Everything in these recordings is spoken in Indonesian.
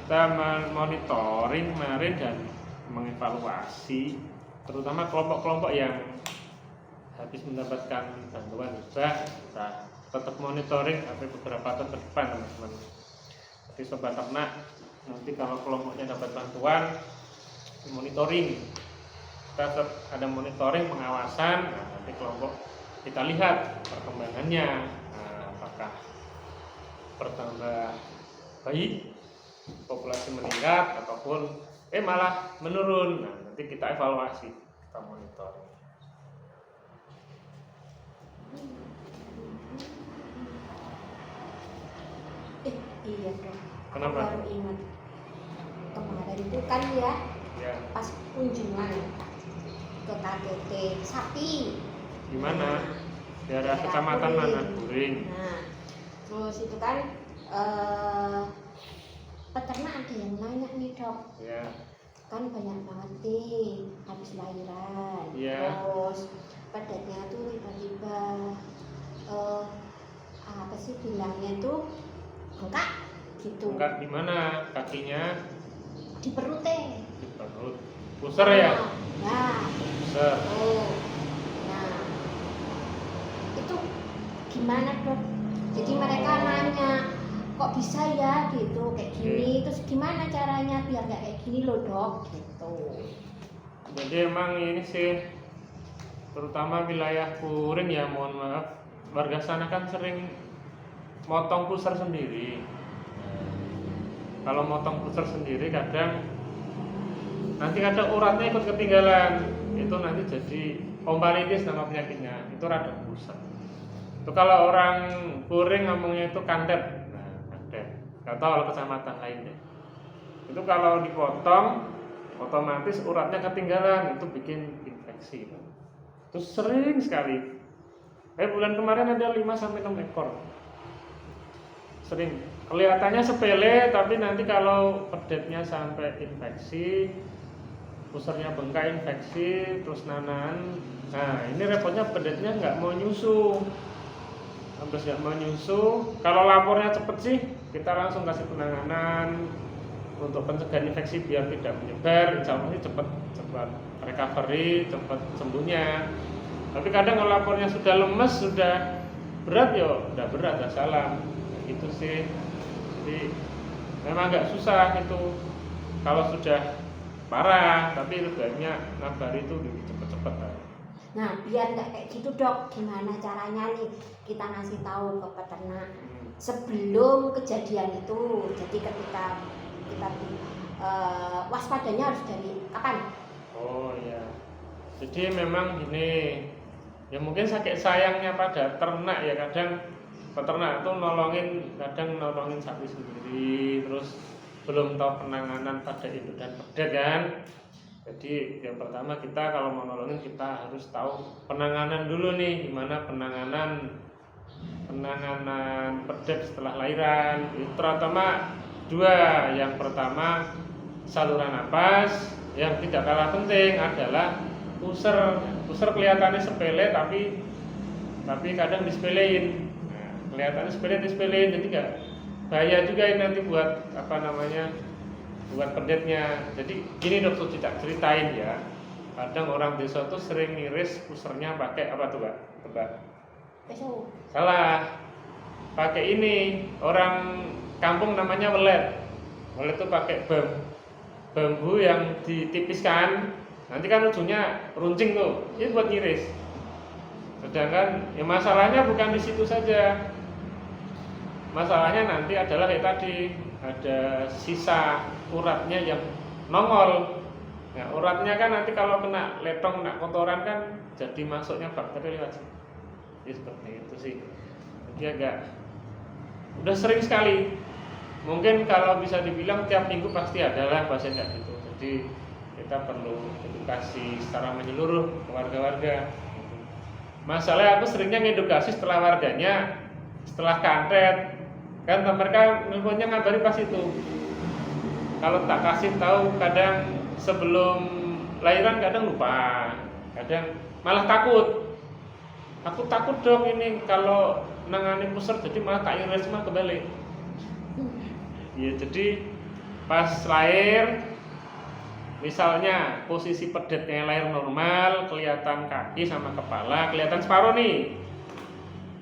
kita monitoring kemarin dan mengevaluasi terutama kelompok-kelompok yang habis mendapatkan bantuan hibah. Kita tetap monitoring sampai beberapa tahun ke depan, teman-teman. Jadi sobat ternak, nanti kalau kelompoknya dapat bantuan, monitoring, kita tetap ada monitoring pengawasan. Nah, nanti kelompok kita lihat perkembangannya, apakah bertambah baik, populasi meningkat, ataupun malah menurun. Nah, nanti kita evaluasi, kita monitoring. Iya dong. Kenapa? Baru ingat kemarin itu kan ya, pas kunjungan ke KTT sapi. Di mana? Daerah kecamatan mana? Buring. Nah, terus itu kan peternak ada yang nanya nih dok. Ya. Kan banyak banget nih habis lahiran. Ya. Terus pedetnya tuh tiba-tiba apa sih bilangnya tuh bengkak gitu. Bengkak di mana? Kakinya? Di perutnya. Di perut. Pusar ya? Nah. Pusar. Oh. Nah. Itu gimana dok? Jadi mereka nanya, kok bisa ya gitu kayak gini, terus gimana caranya biar gak kayak gini loh dok gitu. Jadi emang ini sih terutama wilayah Puring ya, mohon maaf, warga sana kan sering motong pusar sendiri. Kalau motong pusar sendiri kadang uratnya ikut ketinggalan, itu nanti jadi ompalitis nama penyakitnya, itu radang pusar. Itu kalau orang Puring ngomongnya itu kandet. Nah, kandet. Gak tahu kalau kecamatan lain deh. Itu kalau dipotong otomatis uratnya ketinggalan, itu bikin infeksi. Itu sering sekali. Bulan kemarin ada 5-6 ekor. Sering. Kelihatannya sepele, tapi nanti kalau pedetnya sampai infeksi, pusarnya bengkak infeksi, terus nanan. Nah, ini repotnya pedetnya nggak mau nyusu. Habis nggak mau nyusu, kalau lapornya cepet sih, kita langsung kasih penanganan untuk pencegahan infeksi biar tidak menyebar. Insya Allah sih cepat recovery, cepat sembuhnya. Tapi kadang kalau lapornya sudah lemes, sudah berat, udah berat, udah salam. Gitu sih. Jadi memang agak susah itu kalau sudah parah, tapi baiknya ngabari itu cepet-cepet. Nah, biar nggak kayak gitu dok, gimana caranya nih kita ngasih tahu ke peternak sebelum kejadian itu. Jadi ketika kita waspadanya harus dari kapan? Oh iya. Jadi memang gini, ya mungkin sakit sayangnya pada ternak ya, kadang peternak itu kadang nolongin sapi sendiri, terus belum tahu penanganan pada induk dan pedet kan. Jadi yang pertama kita kalau mau nolongin kita harus tahu penanganan dulu nih, gimana penanganan pedet setelah lahiran. Itu terutama dua, yang pertama saluran napas, yang tidak kalah penting adalah pusar kelihatannya sepele tapi kadang disepelein. Kelihatannya disepelein, jadi nggak bahaya juga ini nanti buat buat pedetnya. Jadi gini dok, ceritain ya. Kadang orang desa tuh sering ngiris pusarnya pakai apa tuh Pak? Tebak? Peso. Salah. Pakai ini, orang kampung namanya welet. Welet tuh pakai bambu yang ditipiskan. Nanti kan ujungnya runcing tuh. Ini buat ngiris. Sedangkan ya masalahnya bukan di situ saja. Masalahnya nanti adalah kayak tadi, ada sisa uratnya yang nongol. Nah, uratnya kan nanti kalau kena letong, kena kotoran kan jadi masuknya bakteri lewat. Jadi seperti itu sih. Jadi udah sering sekali. Mungkin kalau bisa dibilang tiap minggu pasti adalah pasien kayak gitu. Jadi kita perlu edukasi secara menyeluruh ke warga-warga. Masalahnya aku seringnya ngedukasi setelah warganya, setelah kantet. Kan mereka nelfonnya ngabari pas itu. Kalau tak kasih tahu kadang sebelum lahiran kadang lupa, kadang malah takut. Aku takut dok ini kalau nangani pusar jadi malah tak iris mah kebalik. Ya jadi pas lahir, misalnya posisi pedetnya lahir normal, kelihatan kaki sama kepala, kelihatan separuh nih.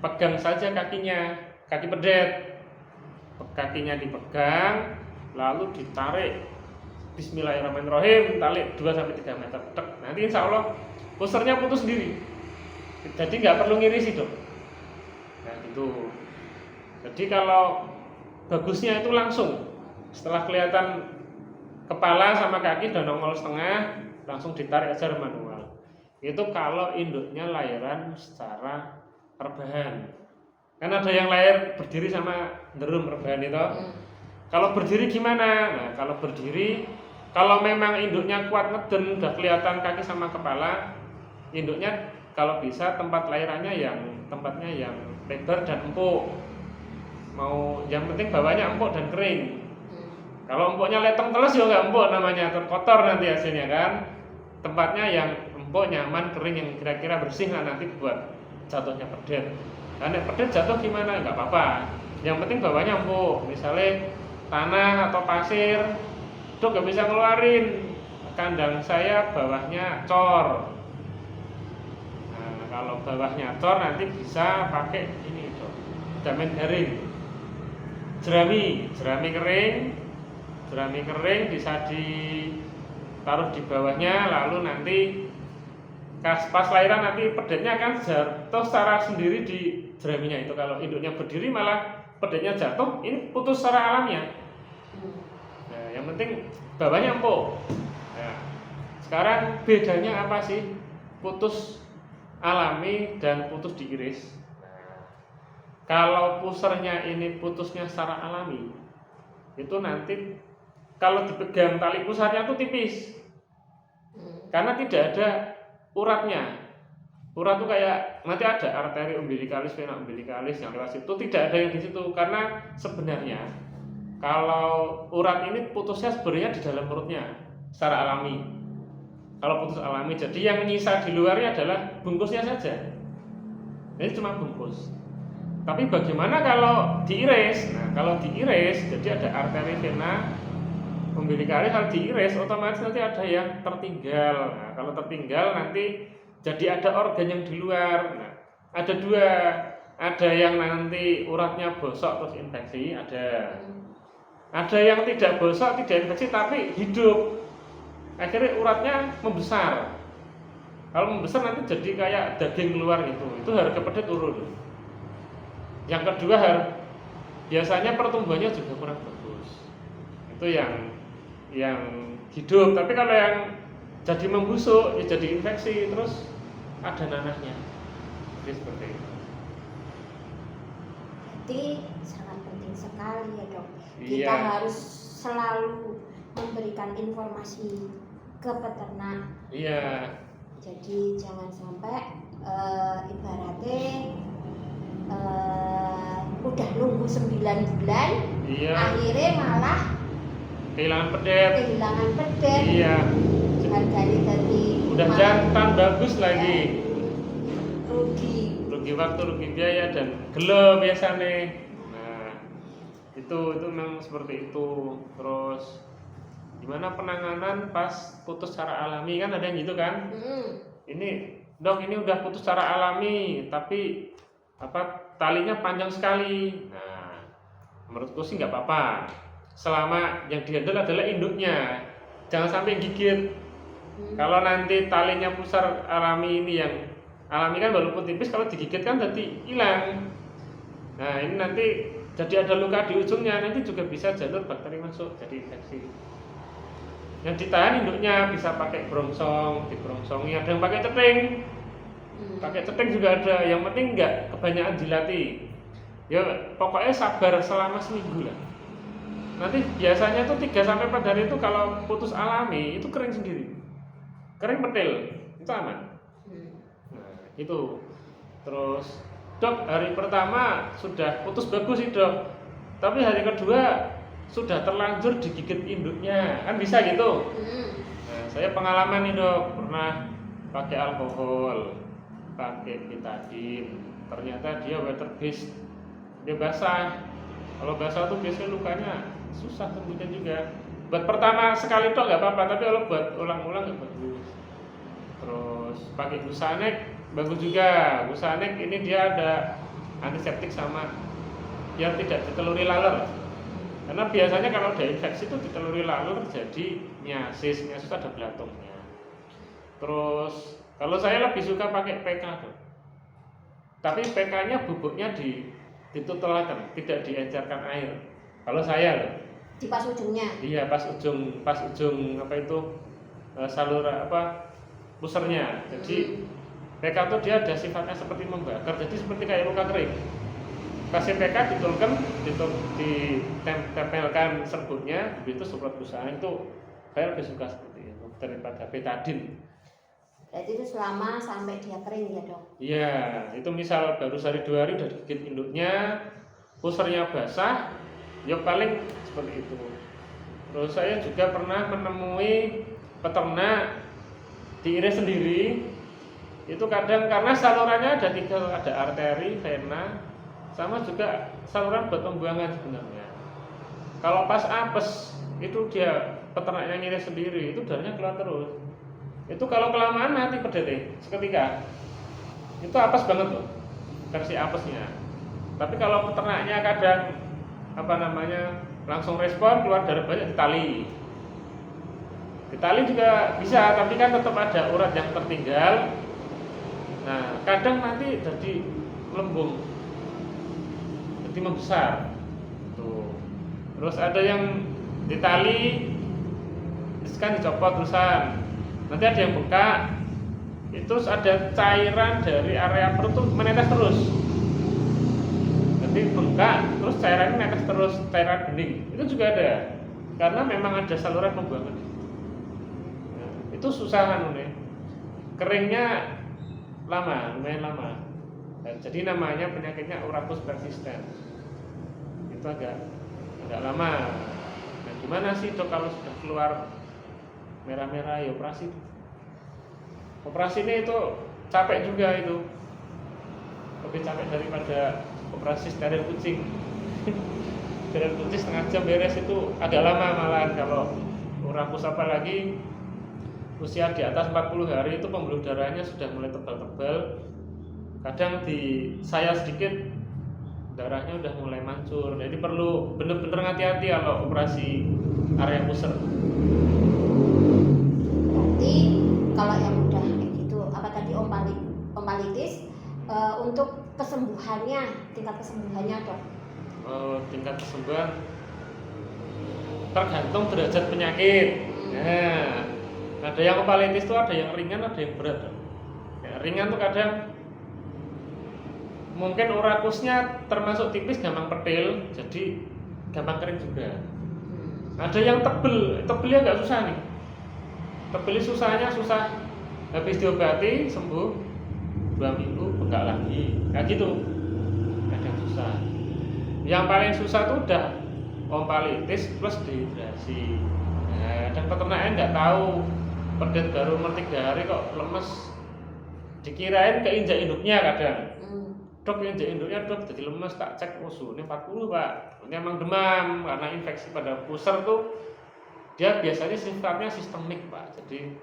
Pegang saja kakinya, kaki pedet. Kakinya dipegang, lalu ditarik. Bismillahirrahmanirrahim, tarik 2-3 meter. Tek. Nanti insya Allah pusernya putus sendiri. Jadi nggak perlu ngirisi dok. Nah gitu. Jadi kalau bagusnya itu langsung setelah kelihatan kepala sama kaki udah nongol setengah, langsung ditarik aja manual. Itu kalau induknya lahiran secara rebahan. Kan ada yang lahir berdiri sama derum rebahan itu. Kalau berdiri gimana? Nah kalau berdiri, kalau memang induknya kuat ngeden, udah kelihatan kaki sama kepala, induknya kalau bisa tempat lahirannya tempatnya yang lebar dan empuk. Mau yang penting bawahnya empuk dan kering. Kalau empuknya letong teles ya nggak empuk namanya, terkotor nanti hasilnya kan. Tempatnya yang empuk, nyaman, kering, yang kira-kira bersih lah nanti buat jatuhnya pedet. Karena pedet jatuh gimana? Nggak apa-apa. Yang penting bawahnya empuk. Misalnya tanah atau pasir, dok nggak bisa ngeluarin. Kandang saya bawahnya cor. Nah kalau bawahnya cor nanti bisa pakai ini dok, damen garing. Jerami kering bisa ditaruh di bawahnya, lalu nanti pas lahiran nanti pedetnya kan jatuh secara sendiri di jeraminya itu. Kalau induknya berdiri malah pedetnya jatuh, ini putus secara alamiah. Nah, yang penting bawahnya empuk. Nah, sekarang bedanya apa sih putus alami dan putus diiris? Kalau pusernya ini putusnya secara alami, itu nanti kalau dipegang tali pusarnya itu tipis, karena tidak ada uratnya. Urat itu kayak nanti ada arteri umbilikalis, vena umbilikalis yang lewat situ, tidak ada yang di situ. Karena sebenarnya kalau urat ini putusnya sebenarnya di dalam perutnya secara alami. Kalau putus alami, jadi yang menyisa di luarnya adalah bungkusnya saja. Ini cuma bungkus. Tapi bagaimana kalau diiris? Nah, kalau diiris, jadi ada arteri vena umbilikalis, kalau diiris otomatis nanti ada yang tertinggal. Nah, kalau tertinggal nanti jadi ada organ yang di luar. Nah, ada dua, ada yang nanti uratnya bosok terus infeksi, ada yang tidak bosok, tidak infeksi tapi hidup. Akhirnya uratnya membesar. Kalau membesar nanti jadi kayak daging keluar gitu. Itu harga pedet turun. Yang kedua biasanya pertumbuhannya juga kurang bagus. Itu yang hidup. Tapi kalau yang jadi membusuk, ya jadi infeksi, terus ada nanahnya. Jadi seperti itu. Jadi sangat penting sekali ya dok. Iya. Kita harus selalu memberikan informasi ke peternak. Iya. Jadi jangan sampai ibaratnya udah nunggu 9 bulan, Iya. akhirnya malah Kehilangan pedet. Iya. Harganya tadi Udah jantan bagus lagi. rugi Waktu, rugi biaya dan gelo biasanya. Nah, itu memang seperti itu. Terus gimana penanganan pas putus secara alami, kan ada yang gitu kan? Ini dok, ini udah putus secara alami tapi talinya panjang sekali. Nah, menurutku sih nggak apa-apa selama yang dihandle adalah induknya, jangan sampai gigit. Kalau nanti talinya pusar alami, ini yang alami kan walaupun tipis, kalau digigit kan jadi hilang. Nah ini nanti jadi ada luka di ujungnya, nanti juga bisa jalur bakteri masuk jadi infeksi. Yang ditahan induknya bisa pakai brongsong, dibrongsongi, ada yang pakai ceting. Pakai ceting juga ada, yang penting nggak kebanyakan dilati. Ya pokoknya sabar selama seminggu lah. Nanti biasanya tuh 3-4 hari itu kalau putus alami itu kering sendiri, kering petil, itu aman. Nah itu. Terus dok, hari pertama sudah putus bagus sih dok, tapi hari kedua sudah terlanjur digigit induknya, kan bisa gitu. Nah saya pengalaman nih dok, pernah pakai alkohol, pakai betadine, ternyata dia water based, dia basah. Kalau basah tuh biasanya lukanya susah sembuhnya juga. buat pertama sekali tok nggak apa-apa, tapi kalau buat ulang-ulang nggak bagus. Terus pakai Gusanek bagus juga. Gusanek ini dia ada antiseptik sama yang tidak diteluri laler. Karena biasanya kalau ada infeksi itu diteluri laler jadi nyasis ada belatungnya. Terus kalau saya lebih suka pakai PK tuh. Tapi PK-nya bubuknya ditutulakan, tidak diencerkan air. Kalau saya loh. Di pas ujungnya. Iya, pas ujung apa itu saluran apa pusernya. Jadi PK itu dia ada sifatnya seperti membakar, jadi seperti kayak luka kering. Kasih PK ditempelkan serbuknya, begitu semprot Gusanek itu saya lebih suka seperti itu daripada betadine. Berarti itu selama sampai dia kering ya dok? Iya, itu misal baru sehari 2 hari udah digigit induknya, pusernya basah, ya paling seperti itu. Terus saya juga pernah menemui peternak diiris sendiri. Itu kadang karena salurannya ada 3, ada arteri, vena, sama juga saluran buat pembuangan sebenarnya. Kalau pas apes itu dia peternaknya ngiris sendiri, itu darahnya keluar terus. Itu kalau kelamaan mati pedet seketika. Itu apes banget loh, versi apesnya. Tapi kalau peternaknya kadang langsung respon, keluar darah banyak, ditali juga bisa, tapi kan tetap ada urat yang tertinggal. Nah kadang nanti jadi lembung, jadi membesar tuh. Terus ada yang ditali kan dicopot terusan, nanti ada yang bengkak, itu ada cairan dari area perut tuh menetes terus. Jadi bengkak, terus cairannya menetes terus, cairan bening. Itu juga ada, karena memang ada saluran pembuangan. Nah, itu susah nih. Keringnya lumayan lama. Nah, jadi namanya penyakitnya urapus persisten. Itu agak lama. Nah, gimana sih dok kalau sudah keluar merah-merah ya operasi. Operasi ini itu capek juga itu. Lebih capek daripada operasi steril kucing. Steril kucing setengah jam beres, itu agak lama malahan. Kalau urapus apalagi usia di atas 40 hari itu pembuluh darahnya sudah mulai tebal-tebal. Kadang di saya sedikit darahnya udah mulai mancur. Jadi perlu bener-bener hati-hati kalau operasi area puser. Berarti kalau yang udah kayak gitu, apa tadi ompalitis, untuk kesembuhannya, tingkat kesembuhannya dok? Tingkat kesembuhan tergantung derajat penyakit. Nah, ada yang ompalitis itu ada yang ringan, ada yang berat. Ya, ringan tuh kadang mungkin urapusnya termasuk tipis, gampang petil, jadi gampang kering juga. Ada yang tebelnya agak susah nih. Tebelnya susah, habis diobati sembuh 2 minggu bengkak lagi, kayak gitu. Kadang susah. Yang paling susah tuh udah ompalitis plus dehidrasi. Nah, dan peternaknya nggak tahu, pedet baru 3 hari kok lemes, dikirain keinjak induknya kadang. Dok injak induknya dok jadi lemes, tak cek suhunya 40 pak. Ini emang demam, karena infeksi pada pusar tuh dia biasanya sifatnya sistemik pak. Jadi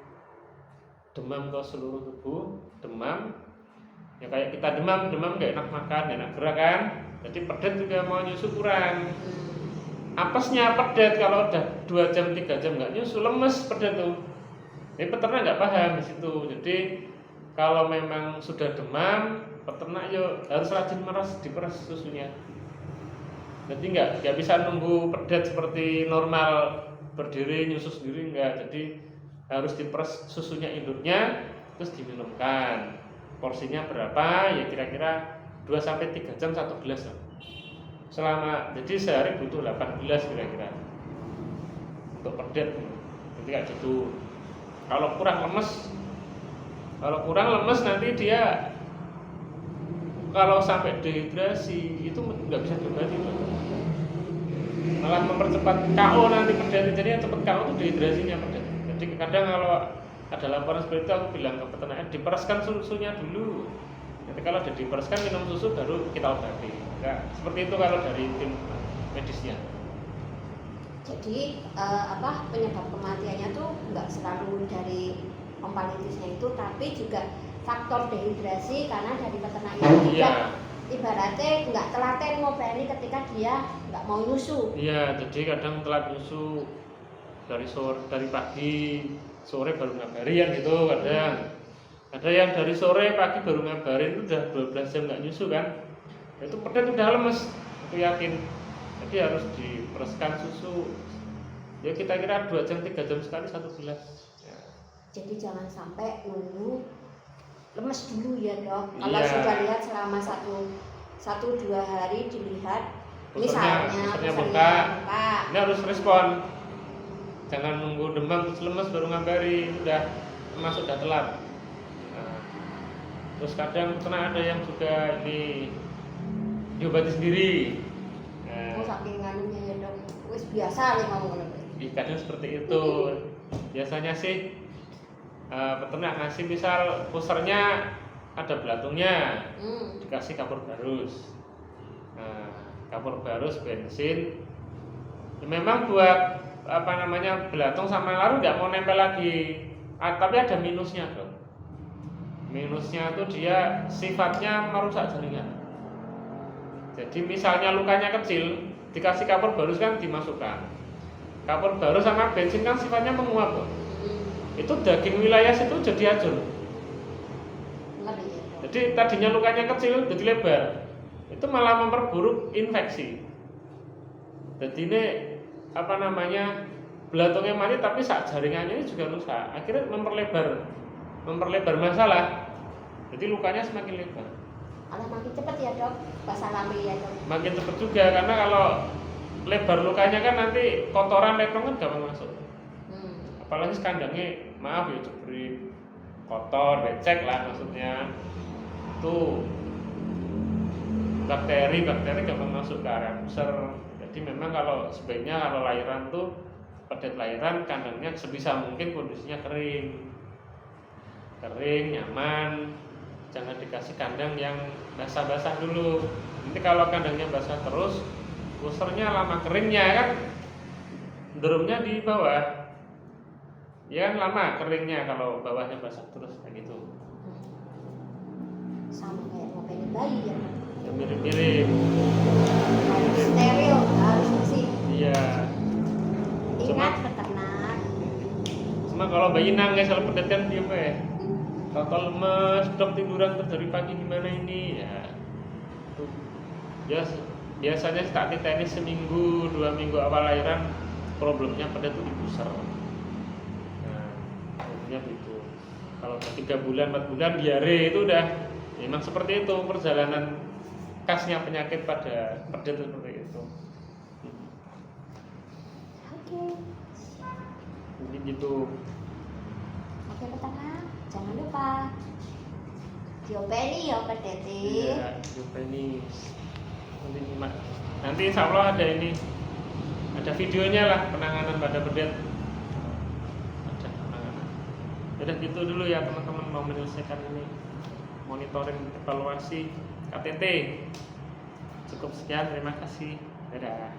demam ke seluruh tubuh, demam ya kayak kita demam nggak enak makan, nggak enak gerak kan. Jadi pedet juga mau nyusu kurang. Apesnya pedet, kalau udah 2 jam 3 jam nggak nyusu, lemes pedet tuh. Ini peternak nggak paham di situ. Jadi kalau memang sudah demam, peternak yo harus rajin diperas susunya. Jadi nggak bisa nunggu pedet seperti normal berdiri nyusu sendiri, enggak. Jadi harus diperas susunya induknya, terus diminumkan. Porsinya berapa? Ya kira-kira 2-3 jam 1 gelas. Jadi sehari butuh 8 gelas kira-kira untuk pedet. Jadi kayak gitu. Kalau kurang lemes nanti dia kalau sampai dehidrasi itu nggak bisa diobati, malah mempercepat KO nanti pedet. Jadi yang cepat KO itu dehidrasinya pedet. Jadi kadang kalau ada laporan seperti itu, aku bilang ke peternaknya diperaskan susunya dulu. Nanti kalau sudah diperaskan minum susu baru kita obati. Nah, seperti itu kalau dari tim medisnya. Jadi penyebab kematiannya tuh nggak selalu dari ompalitisnya itu, tapi juga faktor dehidrasi karena dari peternak itu juga ibaratnya nggak telaten ngobani ketika dia nggak mau nyusu. Iya, jadi kadang telat nyusu dari pagi, sore baru ngabarin gitu kadang. Ada yang dari sore pagi baru ngabarin itu udah 12 jam nggak nyusu kan. Itu pedet udah lemes, aku yakin. Jadi harus dipereskan susu. Ya kita kira 2 jam 3 jam sekali 1 gelas. Ya. Jadi jangan sampai nunggu lemes dulu ya dok. Kalau Iya. sudah lihat selama 1-2 hari dilihat, Pusernya misalnya bengkak. Ini harus respon. Jangan nunggu demam terus lemes baru ngabari, udah telat. Nah, terus kadang pernah ada yang juga ini diobati sendiri. Oh saking nganunya ya dok, wis biasa nih ngomong. Kadang seperti itu. Biasanya sih peternak ngasih misal pusernya ada belatungnya, dikasih kapur barus. Nah, kapur barus bensin. Ya, memang buat belatung sama laru nggak mau nempel lagi. Tapi ada minusnya dong. Minusnya tuh dia sifatnya merusak jaringan. Jadi misalnya lukanya kecil, dikasih kapur barus kan dimasukkan. Kapur barus sama bensin kan sifatnya menguap kok. Itu daging wilayah situ jadi hancur. Jadi tadinya lukanya kecil jadi lebar. Itu malah memperburuk infeksi. Jadi ini belatungnya mati tapi sak jaringannya ini juga rusak. Akhirnya memperlebar masalah. Jadi lukanya semakin lebar. Makin cepat ya dok, bahasa alami ya dok. Makin cepat juga karena kalau lebar lukanya kan nanti kotoran lepong kan gampang masuk. Apalagi kandangnya maaf ya diberi kotor, becek lah maksudnya. Itu bakteri gampang masuk ke area pusar. Jadi memang sebaiknya kalau lahiran tuh pada lahiran kandangnya sebisa mungkin kondisinya kering, nyaman. Jangan dikasih kandang yang basah-basah dulu. Nanti kalau kandangnya basah terus, pusernya lama keringnya kan, drumnya di bawah. Ya kan lama keringnya kalau bawahnya basah terus kayak gitu. Sama kayak mau pengen bayi ya. Ya mirip-mirip. Harus steril, harus bersih. Iya. Ingat peternak. Cuma kalau bayi nangis kalau pedet kan dia total lemes, dok tiduran terus dari pagi gimana ini ya. Tuh. Biasanya tak tenis seminggu 2 minggu awal lahiran problemnya pedet tuh di pusar. Nah, problemnya begitu. Kalau 3 bulan 4 bulan diare itu udah memang seperti itu perjalanan khasnya penyakit pada pedet seperti itu. Oke. Jadi gitu. Oke peternak, jangan lupa diopeni ya pedete. Iya, diopeni. Nanti insya Allah ada videonya lah penanganan pada pedet. Ada penanganan. Udah gitu dulu ya teman-teman, mau menyelesaikan ini monitoring evaluasi KTT. Cukup sekian, terima kasih. Dadah.